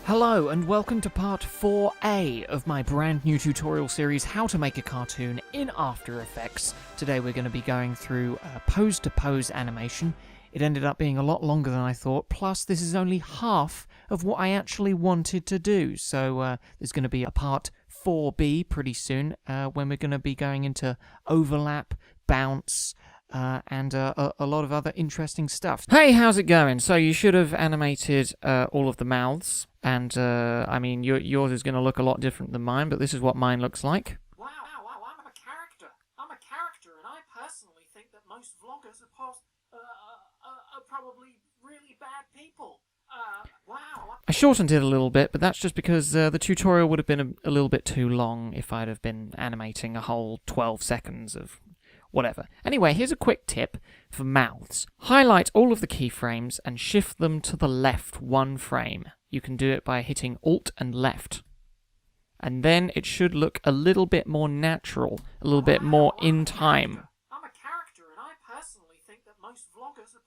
Hello and welcome to part 4A of my brand new tutorial series, How to Make a Cartoon in After Effects. Today we're going to be going through pose-to-pose animation. It ended up being a lot longer than I thought, plus this is only half of what I actually wanted to do. So there's going to be a part 4B pretty soon, when we're going to be going into overlap, bounce, and a lot of other interesting stuff. Hey, how's it going? So you should have animated all of the mouths, and I mean, yours is going to look a lot different than mine, but this is what mine looks like. Wow, I'm a character. I'm a character, and I personally think that most vloggers are probably really bad people. Wow. I shortened it a little bit, but that's just because the tutorial would have been a little bit too long if I'd have been animating a whole 12 seconds of whatever. Anyway, here's a quick tip for mouths. Highlight all of the keyframes and shift them to the left one frame. You can do it by hitting Alt and left. And then it should look a little bit more natural, a little bit more in time. I'm a character, and I personally think that most vloggers are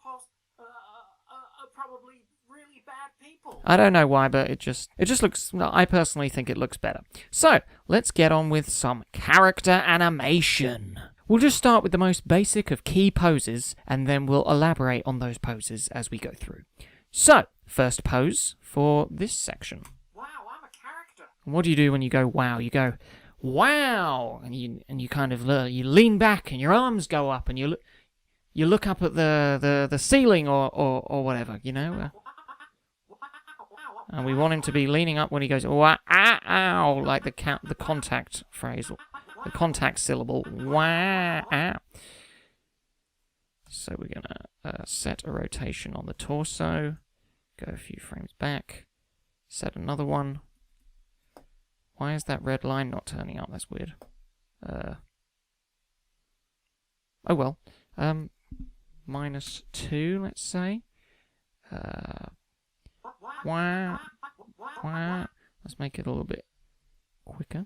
probably really bad people. I don't know why, but it just looks, I personally think it looks better. So, let's get on with some character animation. We'll just start with the most basic of key poses, and then we'll elaborate on those poses as we go through. So, first pose for this section. Wow, I'm a character. What do you do when you go wow? You go wow, and you kind of you lean back and your arms go up, and you look up at the ceiling or whatever, you know. And we want him to be leaning up when he goes wow, ow, like the contact phrase. The contact syllable, wow. So we're going to set a rotation on the torso, go a few frames back, set another one. Why is that red line not turning up? That's weird. Oh well. -2, let's say. Wow. Let's make it a little bit quicker.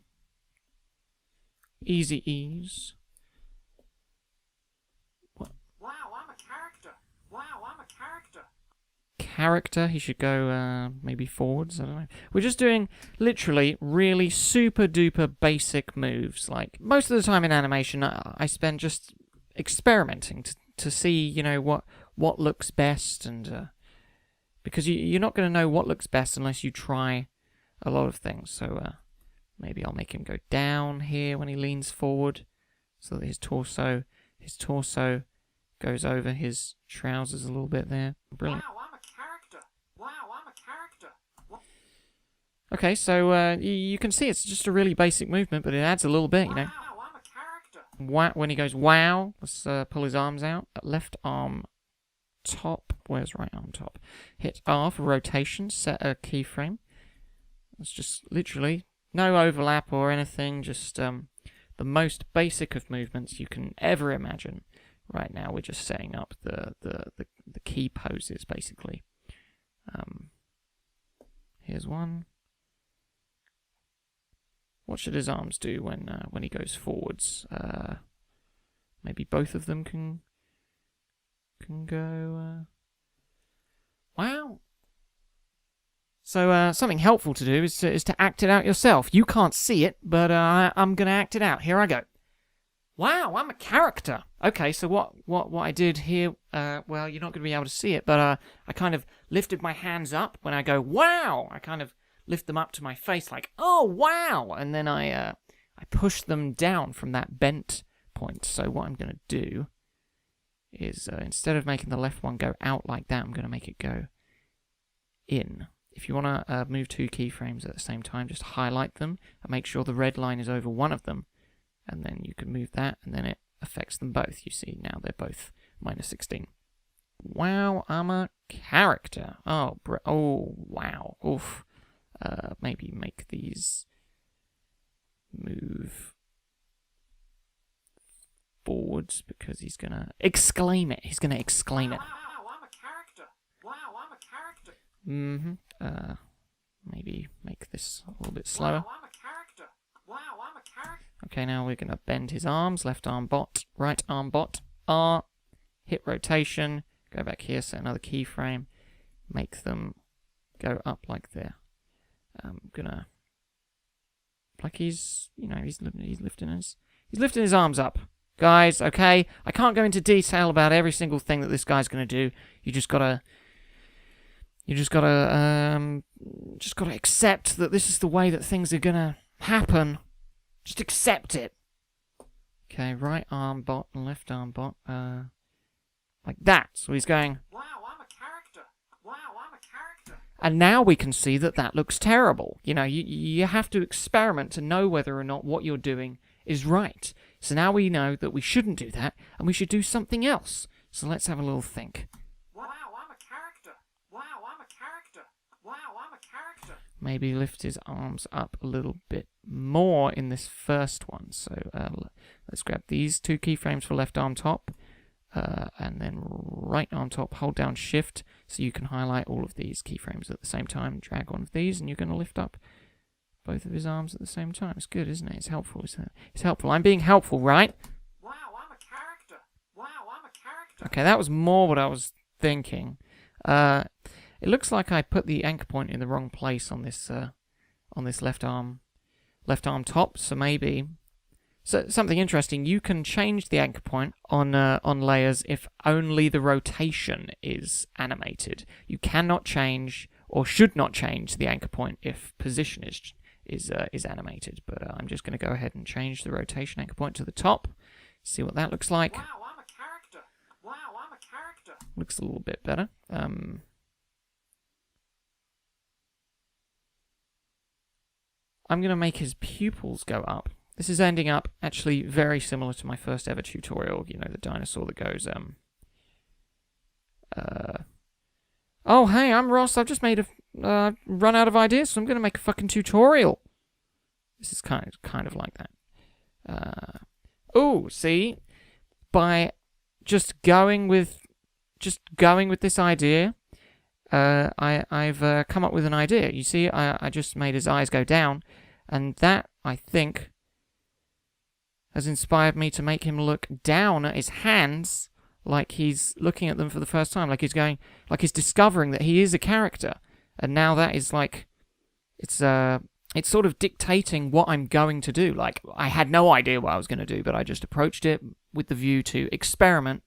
Easy ease. What? Wow, I'm a character. Wow, I'm a character. Character, he should go maybe forwards, I don't know. We're just doing literally really super duper basic moves. Like most of the time in animation I spend just experimenting to see, you know, what looks best, and because you're not going to know what looks best unless you try a lot of things. So maybe I'll make him go down here when he leans forward, so that his torso goes over his trousers a little bit there. Brilliant. Wow, I'm a character. Wow, I'm a character. Okay, so you can see it's just a really basic movement, but it adds a little bit, you know. Wow, I'm a character. Wow, when he goes wow, let's pull his arms out. Left arm top. Where's right arm top? Hit R for rotation, set a keyframe. It's just literally no overlap or anything, just the most basic of movements you can ever imagine. Right now we're just setting up the key poses, basically. Here's one. What should his arms do when he goes forwards? Maybe both of them can go... Wow! So something helpful to do is to act it out yourself. You can't see it, but I'm going to act it out. Here I go. Wow, I'm a character. Okay, so what I did here, well, you're not going to be able to see it, but I kind of lifted my hands up when I go, wow! I kind of lift them up to my face like, oh, wow! And then I push them down from that bent point. So what I'm going to do is, instead of making the left one go out like that, I'm going to make it go in. If you want to move two keyframes at the same time, just highlight them and make sure the red line is over one of them. And then you can move that, and then it affects them both. You see, now they're both -16. Wow, I'm a character. Oh, wow. Oof. Maybe make these move forwards, because he's going to exclaim it. He's going to exclaim it. Wow, I'm a character. Wow, I'm a character. Maybe make this a little bit slower. Wow, I'm a character. Wow, I'm a character. Okay, now we're going to bend his arms. Left arm bot, right arm bot, R, hit rotation, go back here, set another keyframe, make them go up like there. I'm gonna, like he's lifting his arms up, guys. Okay, I can't go into detail about every single thing that this guy's gonna do. You just gotta accept that this is the way that things are gonna happen. Just accept it. Okay, right arm bot and left arm bot, like that. So he's going, Wow, I'm a character. Wow, I'm a character. and now we can see that that looks terrible. You know, you have to experiment to know whether or not what you're doing is right. So now we know that we shouldn't do that, and we should do something else. So let's have a little think. Wow, I'm a character. Wow, I'm a character. Wow, I'm a character. Maybe lift his arms up a little bit more in this first one. So let's grab these 2 keyframes for left arm top, and then right arm top, hold down shift so you can highlight all of these keyframes at the same time. Drag one of these and you're going to lift up both of his arms at the same time. It's good, isn't it? It's helpful. It's helpful. I'm being helpful, right? Wow, I'm a character. Wow, I'm a character. Okay, that was more what I was thinking. It looks like I put the anchor point in the wrong place on this left arm top. So maybe something interesting. You can change the anchor point on layers if only the rotation is animated. You cannot change or should not change the anchor point if position is animated. But I'm just going to go ahead and change the rotation anchor point to the top. See what that looks like. Wow, I'm a character. Wow, I'm a character. Looks a little bit better. I'm going to make his pupils go up. This is ending up actually very similar to my first ever tutorial. You know, the dinosaur that goes, oh, hey, I'm Ross. I've just made run out of ideas, so I'm going to make a fucking tutorial. This is kind of like that. Oh, see? By just going with this idea, I've come up with an idea. You see, I just made his eyes go down, and that, I think, has inspired me to make him look down at his hands like he's looking at them for the first time, like he's discovering that he is a character. And now that is like, it's sort of dictating what I'm going to do. Like, I had no idea what I was going to do, but I just approached it with the view to experiment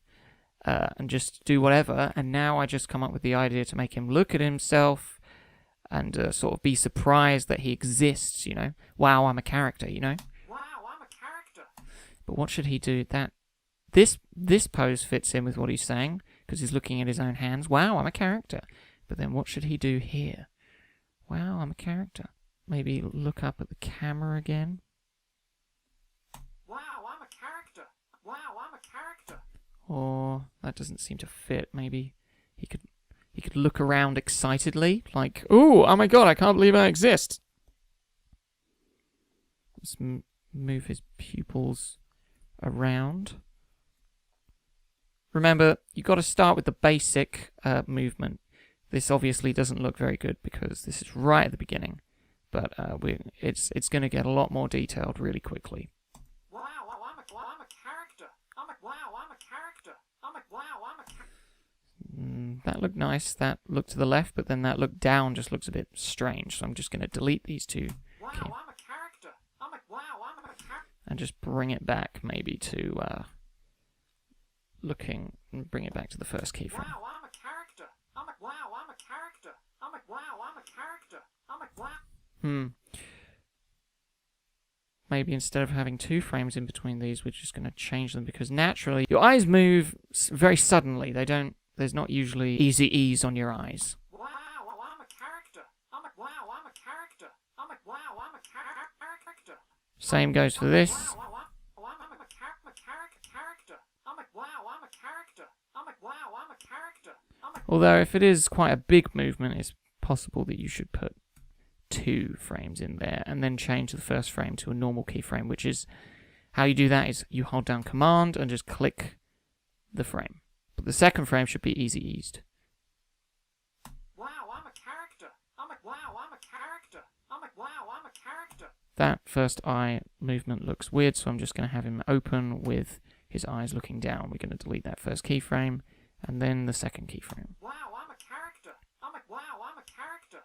and just do whatever. And now I just come up with the idea to make him look at himself and sort of be surprised that he exists, you know. Wow, I'm a character, you know. Wow, I'm a character. But what should he do? This pose fits in with what he's saying, because he's looking at his own hands. Wow, I'm a character. But then what should he do here? Wow, I'm a character. Maybe look up at the camera again. Wow, I'm a character. Wow, I'm a character. Or that doesn't seem to fit. Maybe he could look around excitedly, like, "Ooh, oh my god, I can't believe I exist." Let's move his pupils around. Remember, you got to start with the basic movement. This obviously doesn't look very good because this is right at the beginning, but it's going to get a lot more detailed really quickly. Wow, I'm a character. I'm a character. That looked nice. That looked to the left, but then that look down just looks a bit strange. So I'm just going to delete these two. Wow, Okay. I'm a character. I'm a character. And just bring it back maybe to bring it back to the first keyframe. Wow, I'm a character. I'm a character. I'm a character. Maybe instead of having 2 frames in between these, we're just going to change them, because naturally your eyes move very suddenly. There's not usually easy ease on your eyes. Wow, I'm a character. I'm a character. I'm a character. Same goes for this. Wow, I'm a character. I'm a character. Although if it is quite a big movement, it's possible that you should put 2 frames in there and then change the first frame to a normal keyframe, which is how you do that is you hold down Command and just click the frame. But the second frame should be easy eased. Wow, I'm a character. I'm a character. I'm a character. That first eye movement looks weird, so I'm just going to have him open with his eyes looking down. We're going to delete that first keyframe and then the second keyframe. Wow, I'm a character. I'm a character.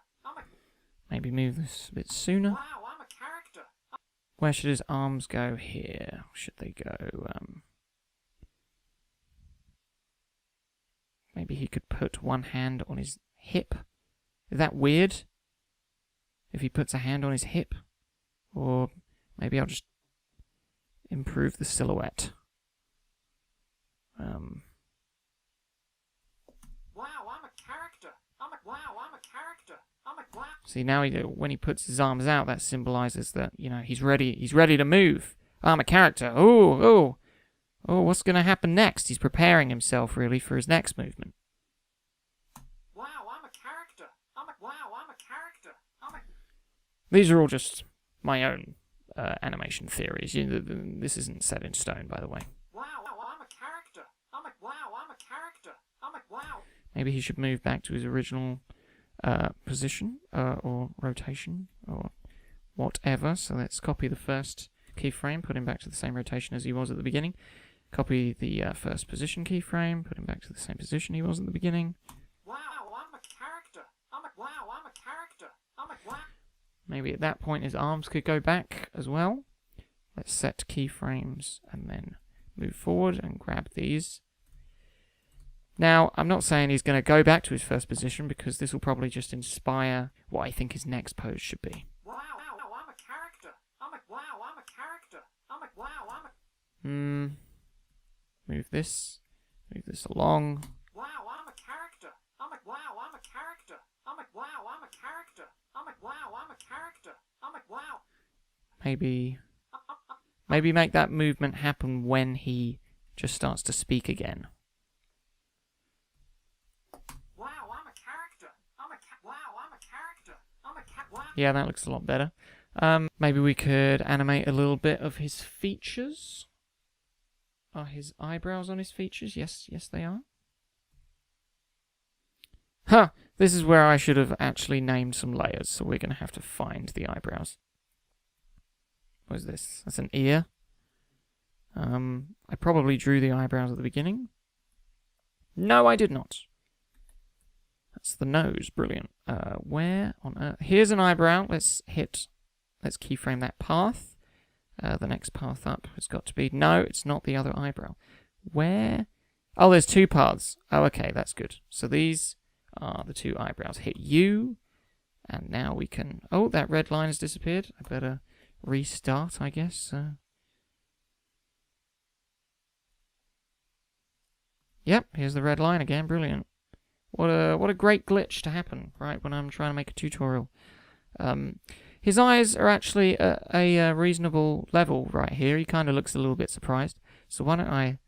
maybe move this a bit sooner. Wow, I'm a character. Where should his arms go here? Should they go, maybe he could put one hand on his hip. Is that weird? If he puts a hand on his hip? Or maybe I'll just improve the silhouette. Wow, I'm a character. Wow, I'm a character. Wow. See, now when he puts his arms out, that symbolizes that, you know, he's ready to move. I'm a character. Oh, what's going to happen next? He's preparing himself, really, for his next movement. Wow, I'm a character. Wow, I'm a character. These are all just my own animation theories. This isn't set in stone, by the way. Wow, I'm a character. Wow, I'm a character. Wow. Maybe he should move back to his original position or rotation or whatever. So let's copy the first keyframe, put him back to the same rotation as he was at the beginning. Copy the first position keyframe, put him back to the same position he was at the beginning. Wow, I'm a character. Wow, I'm a character. Wow. Maybe at that point his arms could go back as well. Let's set keyframes and then move forward and grab these. Now, I'm not saying he's going to go back to his first position because this will probably just inspire what I think his next pose should be. Wow, I'm a character. Wow, I'm a character. Wow, I'm a... Move this along. Wow, I'm a character. Wow, I'm a character. Wow, I'm a character. Wow, I'm a character. Wow. Maybe make that movement happen when he just starts to speak again. Wow, I'm a character. Wow, I'm a character. Wow. Yeah, that looks a lot better. Maybe we could animate a little bit of his features. Are his eyebrows on his features? Yes, they are. Huh! This is where I should have actually named some layers, so we're going to have to find the eyebrows. What is this? That's an ear. I probably drew the eyebrows at the beginning. No, I did not. That's the nose. Brilliant. Where on earth? Here's an eyebrow. Let's keyframe that path. The next path up has got to be... No, it's not the other eyebrow. Where? Oh, there's two paths. Oh, okay, that's good. So these are the two eyebrows. Hit U, and now we can... Oh, that red line has disappeared. I better restart, I guess. Yep, here's the red line again. Brilliant. What a great glitch to happen right when I'm trying to make a tutorial. His eyes are actually at a reasonable level right here. He kind of looks a little bit surprised. So why don't I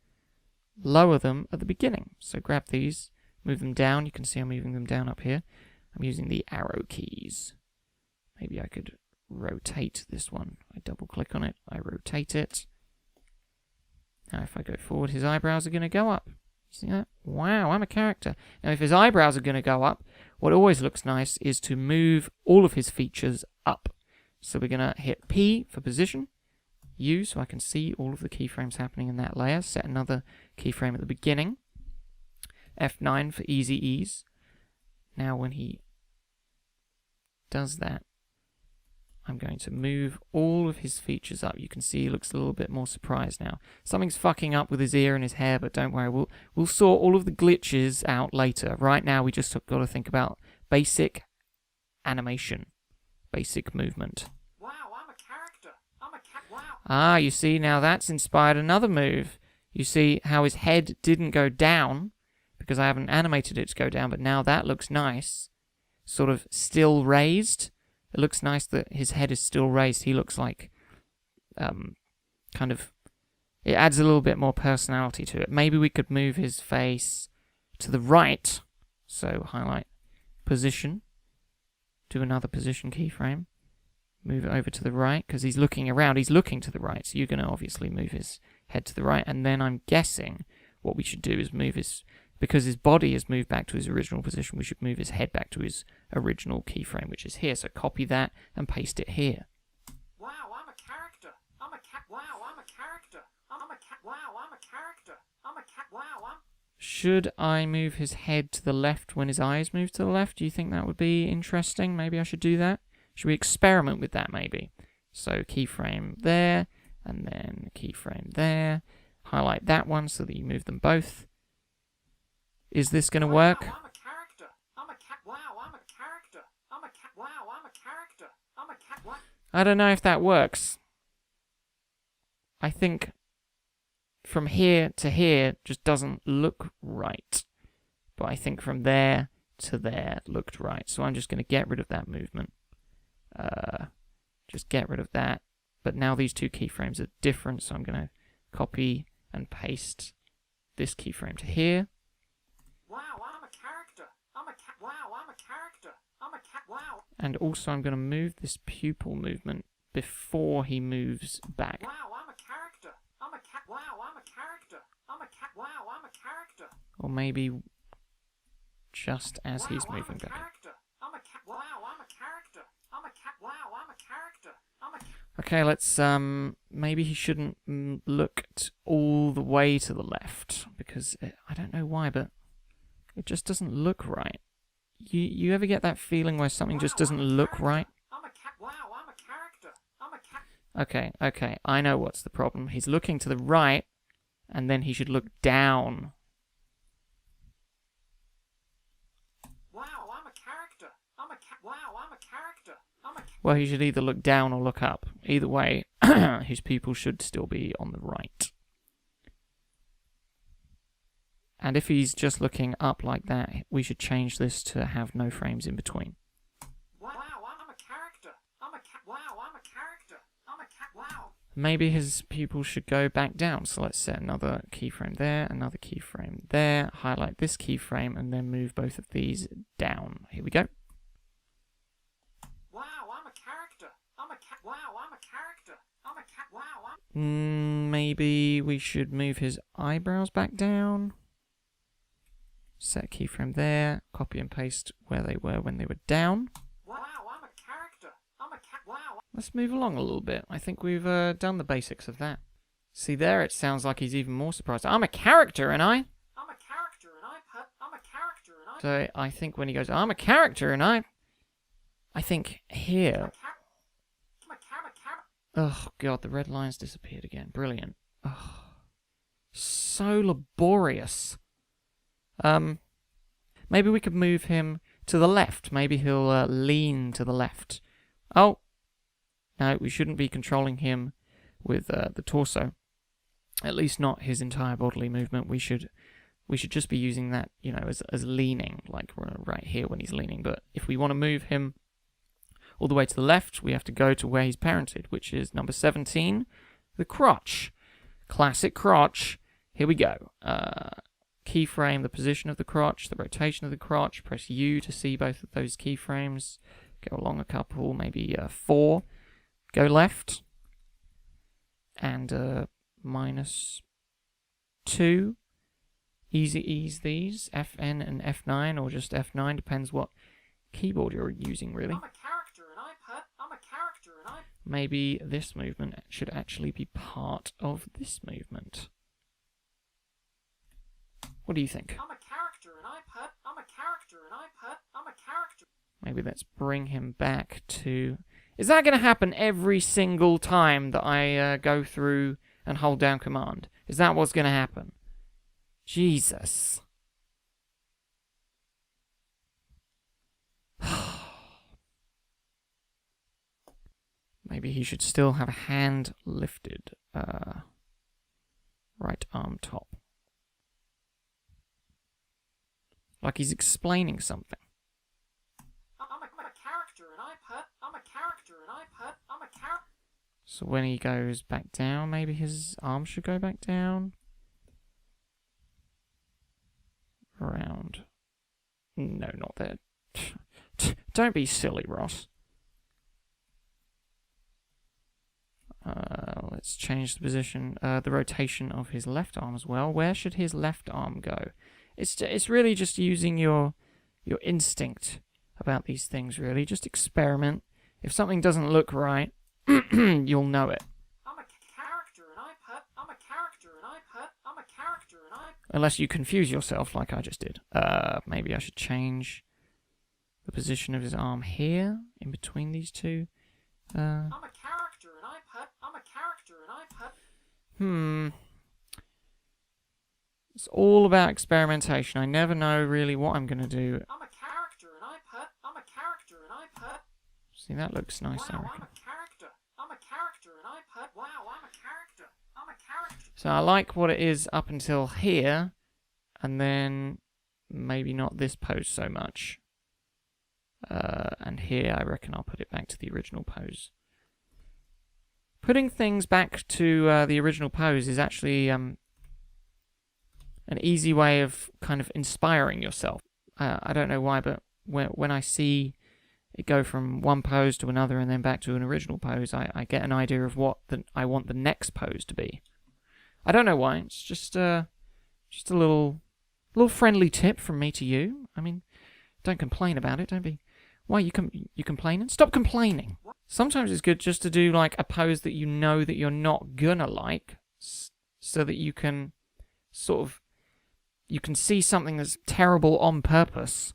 lower them at the beginning? So grab these, move them down. You can see I'm moving them down up here. I'm using the arrow keys. Maybe I could rotate this one. I double click on it. I rotate it. Now if I go forward, his eyebrows are going to go up. See that? Wow, I'm a character. Now, if his eyebrows are going to go up, what always looks nice is to move all of his features up. So we're going to hit P for position, U so I can see all of the keyframes happening in that layer. Set another keyframe at the beginning. F9 for easy ease. Now, when he does that, I'm going to move all of his features up. You can see he looks a little bit more surprised now. Something's fucking up with his ear and his hair, but don't worry. We'll sort all of the glitches out later. Right now, we just got to think about basic animation, basic movement. Wow, I'm a character. Wow. Ah, you see, now that's inspired another move. You see how his head didn't go down because I haven't animated it to go down, but now that looks nice. Sort of still raised. It looks nice that his head is still raised. He looks like, kind of, it adds a little bit more personality to it. Maybe we could move his face to the right. So highlight position, do another position keyframe, move it over to the right, because he's looking around. He's looking to the right, so you're going to obviously move his head to the right. And then I'm guessing what we should do is move his... Because his body has moved back to his original position, we should move his head back to his original keyframe, which is here. So copy that and paste it here. Wow, I'm a character. Wow, I'm a character. Wow, I'm a character. Wow, I'm... Should I move his head to the left when his eyes move to the left? Do you think that would be interesting? Maybe I should do that. Should we experiment with that maybe? So keyframe there, and then keyframe there. Highlight that one so that you move them both. Is this going to work? Wow, I'm a character. Wow, I'm a character. Wow, I'm a character. What? I don't know if that works. I think from here to here just doesn't look right. But I think from there to there looked right. So I'm just going to get rid of that movement. Just get rid of that. But now these two keyframes are different, so I'm going to copy and paste this keyframe to here. Wow, I'm a character. Wow, I'm a character. Wow. And also I'm going to move this pupil movement before he moves back. Wow, I'm a character. Wow, I'm a character. Wow, I'm a character. Or maybe just as he's Wow, moving I'm a back. character. Wow, I'm a character. Wow, I'm a character. Okay, let's, maybe he shouldn't look all the way to the left, because I don't know why, but it just doesn't look right. You ever get that feeling where something just doesn't look right? Wow, I'm a character. Okay, I know what's the problem. He's looking to the right, and then he should look down. Wow, I'm a character. Wow, I'm a character. Well, he should either look down or look up. Either way, his pupil should still be on the right. And if he's just looking up like that, we should change this to have no frames in between. Wow, I'm a character. Wow, I'm a character. Wow. Maybe his pupil should go back down. So let's set another keyframe there, another keyframe there, highlight this keyframe, and then move both of these down. Here we go. Wow, I'm a character. Wow, I'm a character. Wow. Maybe we should move his eyebrows back down. Set keyframe there, copy and paste where they were when they were down. Wow, I'm a character. Wow. Let's move along a little bit. I think we've done the basics of that. See there, it sounds like he's even more surprised. I'm a character, and I... I'm a character, and I'm a character, and I... So I think when he goes, I'm a character, and I think here... Oh, God, the red lines disappeared again. Brilliant. Oh, so laborious. Maybe we could move him to the left. Maybe he'll lean to the left. Oh, no, we shouldn't be controlling him with the torso. At least not his entire bodily movement. We should just be using that, you know, as leaning, like right here when he's leaning. But if we want to move him all the way to the left, we have to go to where he's parented, which is number 17, the crotch. Classic crotch. Here we go. Keyframe the position of the crotch, the rotation of the crotch. Press U to see both of those keyframes. Go along a couple, maybe 4. Go left. And -2. Easy ease these. FN and F9, or just F9, depends what keyboard you're using, really. I'm a character, and I'm a character, and I... Maybe this movement should actually be part of this movement. What do you think? I'm a character, and I'm a character, and I'm a character. Maybe let's bring him back to... Is that going to happen every single time that I go through and hold down command? Is that what's going to happen? Jesus. Maybe he should still have a hand lifted. Right arm top. Like he's explaining something. I'm a character, and I'm a character, and I'm a character. So when he goes back down, maybe his arm should go back down. Around. No, not there. Don't be silly, Ross. Let's change the position, the rotation of his left arm as well. Where should his left arm go? It's really just using your instinct about these things, really. Just experiment. If something doesn't look right, you'll know it. I'm a character, and I'm a character, and I'm a character, and I... Unless you confuse yourself like I just did. Maybe I should change the position of his arm here, in between these two. I'm a character and I'm a character and It's all about experimentation. I never know really what I'm gonna do. I'm a character and I'm a character and See, that looks nice, I wow, reckon. I'm a character and wow, I'm a character. So I like what it is up until here, and then maybe not this pose so much. And here, I reckon I'll put it back to the original pose. Putting things back to the original pose is actually an easy way of kind of inspiring yourself. I don't know why, but when I see it go from one pose to another and then back to an original pose, I get an idea of what I want the next pose to be. I don't know why. It's just a little friendly tip from me to you. I mean, don't complain about it. Don't be. Why you complaining? Stop complaining. Sometimes it's good just to do like a pose that you know that you're not gonna like, so that you can you can see something that's terrible on purpose,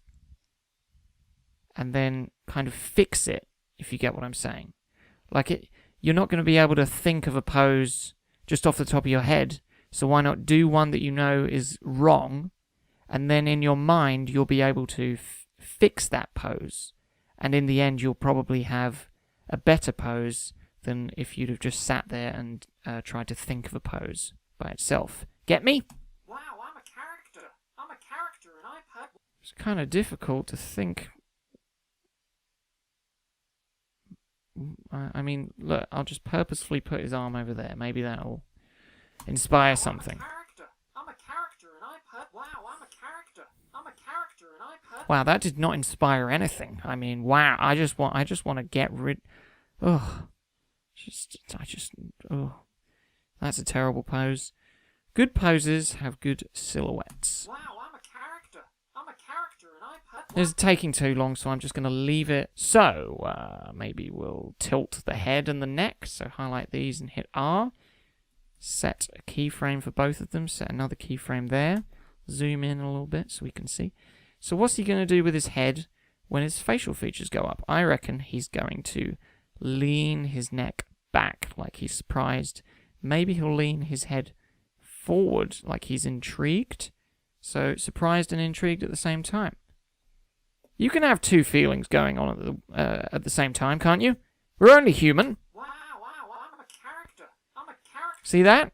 and then kind of fix it, if you get what I'm saying. Like you're not going to be able to think of a pose just off the top of your head, so why not do one that you know is wrong, and then in your mind you'll be able to fix that pose, and in the end you'll probably have a better pose than if you'd have just sat there and tried to think of a pose by itself. Get me? Wow, I'm a character and It's kind of difficult to think. I mean, look, I'll just purposefully put his arm over there. Maybe that'll inspire something. I'm a character and wow, I'm a character and Wow, that did not inspire anything. I mean, wow, I just want to get rid. Ugh, that's a terrible pose. Good poses have good silhouettes. wow, I'm a character and It's taking too long, so I'm just going to leave it. So, maybe we'll tilt the head and the neck. So highlight these and hit R. Set a keyframe for both of them. Set another keyframe there. Zoom in a little bit so we can see. So what's he going to do with his head when his facial features go up? I reckon he's going to lean his neck back like he's surprised. Maybe he'll lean his head forward like he's intrigued. So surprised and intrigued at the same time. You can have two feelings going on at the same time, can't you? We're only human. wow, I'm a character. See that?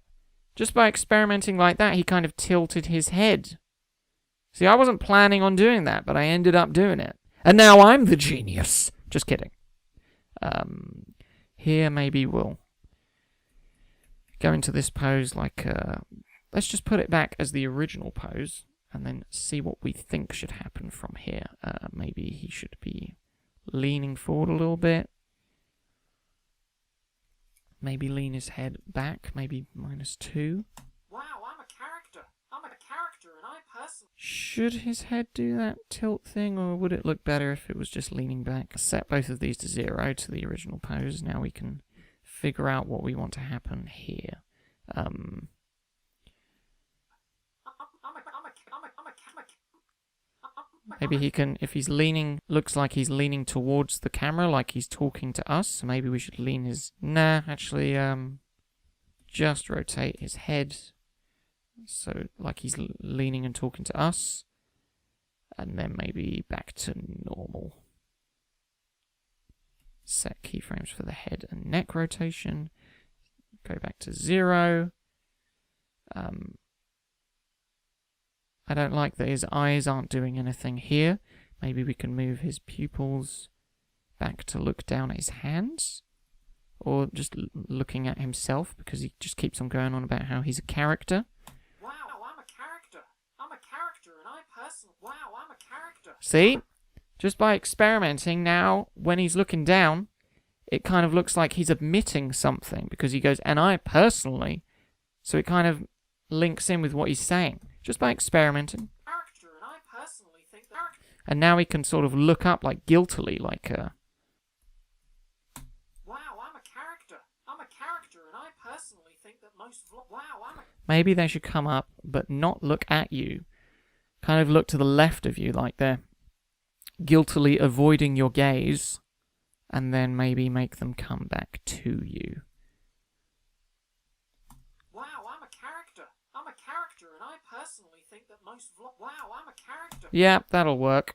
Just by experimenting like that, he kind of tilted his head. See, I wasn't planning on doing that, but I ended up doing it. And now I'm the genius. Just kidding. Here maybe we'll go into this pose like... let's just put it back as the original pose, and then see what we think should happen from here. Maybe he should be leaning forward a little bit. Maybe lean his head back, maybe -2. Wow, I'm a character and Should his head do that tilt thing, or would it look better if it was just leaning back? Set both of these to 0 to the original pose. Now we can figure out what we want to happen here. Maybe he can, if he's leaning, looks like he's leaning towards the camera, like he's talking to us. So maybe we should lean his... Nah, actually, just rotate his head. So, like he's leaning and talking to us. And then maybe back to normal. Set keyframes for the head and neck rotation. Go back to 0. I don't like that his eyes aren't doing anything here. Maybe we can move his pupils back to look down at his hands. Or just looking at himself, because he just keeps on going on about how he's a character. Wow, I'm a character. I'm a character, and wow, I'm a character. See? Just by experimenting now, when he's looking down, it kind of looks like he's admitting something, because he goes, and I personally. So it kind of links in with what he's saying. Just by experimenting. Character, and I personally think that... And now he can sort of look up like guiltily, like Wow, I'm a character. I'm a character, and I personally think that most... Wow, I'm a... Maybe they should come up, but not look at you. Kind of look to the left of you, like they're guiltily avoiding your gaze, and then maybe make them come back to you. Wow, I'm a character. I'm a character, and I personally think that most wow, I'm a character. Yeah, that'll work.